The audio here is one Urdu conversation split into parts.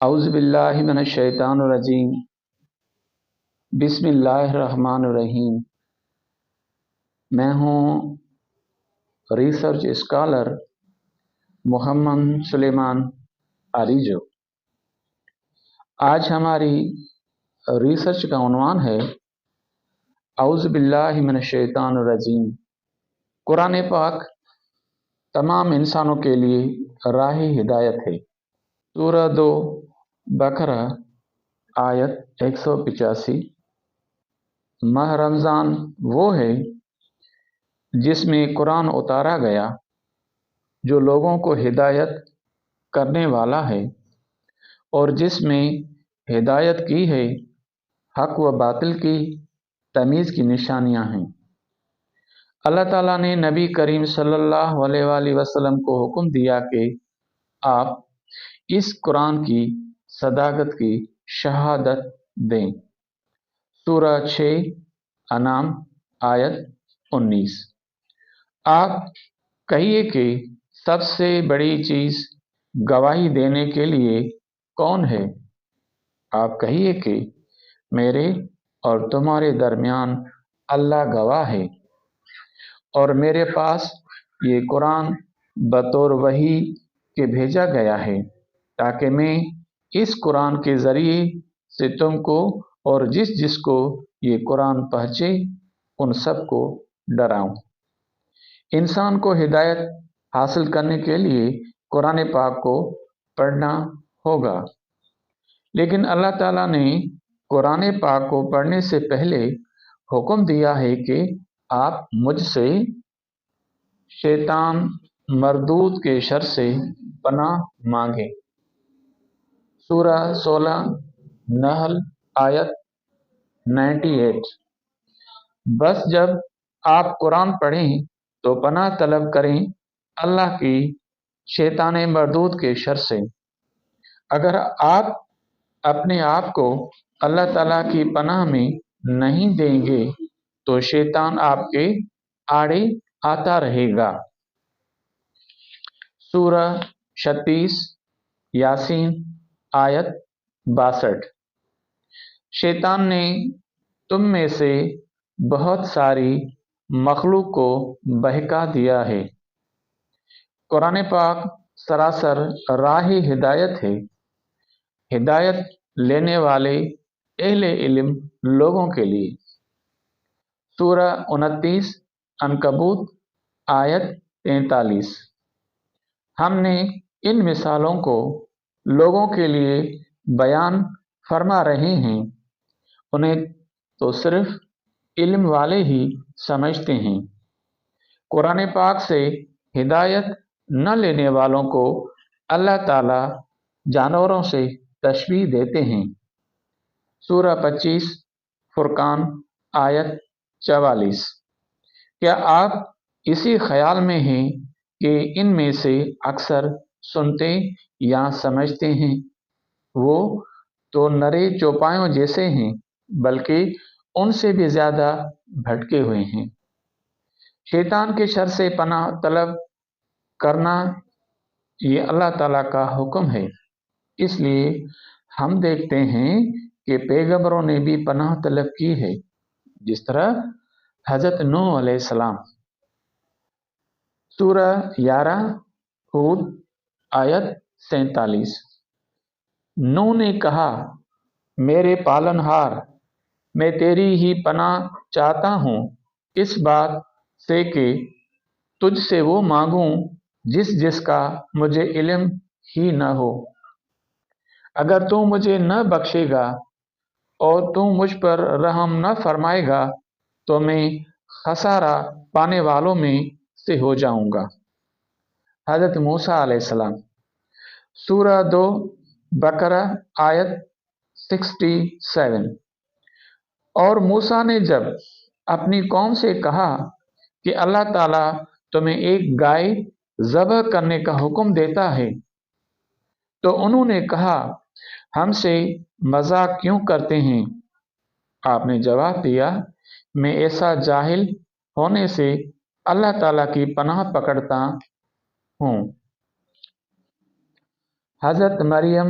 اعوذ باللہ من الشیطان الرجیم بسم اللہ الرحمن الرحیم۔ میں ہوں ریسرچ اسکالر محمد سلیمان عریجو۔ آج ہماری ریسرچ کا عنوان ہے اعوذ باللہ من الشیطان الرجیم۔ قرآن پاک تمام انسانوں کے لیے راہ ہدایت ہے۔ سورہ 2 بقرہ آیت 185۔ ماہ رمضان وہ ہے جس میں قرآن اتارا گیا، جو لوگوں کو ہدایت کرنے والا ہے اور جس میں ہدایت کی ہے، حق و باطل کی تمیز کی نشانیاں ہیں۔ اللہ تعالیٰ نے نبی کریم صلی اللہ علیہ وآلہ وسلم کو حکم دیا کہ آپ اس قرآن کی صداقت کی شہادت دیں۔ سورہ 6 انعام آیت 19۔ آپ کہیے کہ سب سے بڑی چیز گواہی دینے کے لیے کون ہے؟ آپ کہیے کہ میرے اور تمہارے درمیان اللہ گواہ ہے، اور میرے پاس یہ قرآن بطور وحی کے بھیجا گیا ہے تاکہ میں اس قرآن کے ذریعے سے تم کو اور جس کو یہ قرآن پہنچے ان سب کو ڈراؤں۔ انسان کو ہدایت حاصل کرنے کے لیے قرآن پاک کو پڑھنا ہوگا، لیکن اللہ تعالیٰ نے قرآن پاک کو پڑھنے سے پہلے حکم دیا ہے کہ آپ مجھ سے شیطان مردود کے شر سے پناہ مانگیں۔ سورہ 16 نحل آیت 98۔ بس جب آپ قرآن پڑھیں تو پناہ طلب کریں اللہ کی شیطان مردود کے شر سے۔ اگر آپ اپنے آپ کو اللہ تعالیٰ کی پناہ میں نہیں دیں گے تو شیطان آپ کے آڑے آتا رہے گا۔ سورہ 36 یاسین آیت 62۔ شیطان نے تم میں سے بہت ساری مخلوق کو بہکا دیا ہے۔ قرآن پاک سراسر راہ ہدایت ہے، ہدایت لینے والے اہل علم لوگوں کے لیے۔ سورہ 29 عنکبوت آیت 43۔ ہم نے ان مثالوں کو لوگوں کے لیے بیان فرما رہے ہیں، انہیں تو صرف علم والے ہی سمجھتے ہیں۔ قرآن پاک سے ہدایت نہ لینے والوں کو اللہ تعالیٰ جانوروں سے تشبیہ دیتے ہیں۔ سورہ 25 فرقان آیت 44۔ کیا آپ اسی خیال میں ہیں کہ ان میں سے اکثر سنتے یا سمجھتے ہیں؟ وہ تو نرے چوپایوں جیسے ہیں، بلکہ ان سے بھی زیادہ بھٹکے ہوئے ہیں۔ شیطان کے شر سے پناہ طلب کرنا یہ اللہ تعالیٰ کا حکم ہے، اس لیے ہم دیکھتے ہیں کہ پیغمبروں نے بھی پناہ طلب کی ہے، جس طرح حضرت نوح علیہ السلام۔ سورہ 11 ہود آیت 47۔ نوح نے کہا، میرے پالنہار، میں تیری ہی پناہ چاہتا ہوں اس بات سے کہ تجھ سے وہ مانگوں جس کا مجھے علم ہی نہ ہو۔ اگر تو مجھے نہ بخشے گا اور تو مجھ پر رحم نہ فرمائے گا تو میں خسارہ پانے والوں میں سے ہو جاؤں گا۔ حضرت موسیٰ علیہ السلام۔ سورہ 2 بقرہ آیت 67۔ اور موسیٰ نے جب اپنی قوم سے کہا کہ اللہ تعالیٰ تمہیں ایک گائے ذبح کرنے کا حکم دیتا ہے، تو انہوں نے کہا، ہم سے مذاق کیوں کرتے ہیں؟ آپ نے جواب دیا، میں ایسا جاہل ہونے سے اللہ تعالیٰ کی پناہ پکڑتا ہوں۔ حضرت مریم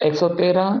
113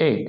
1।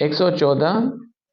114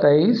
23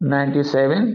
97।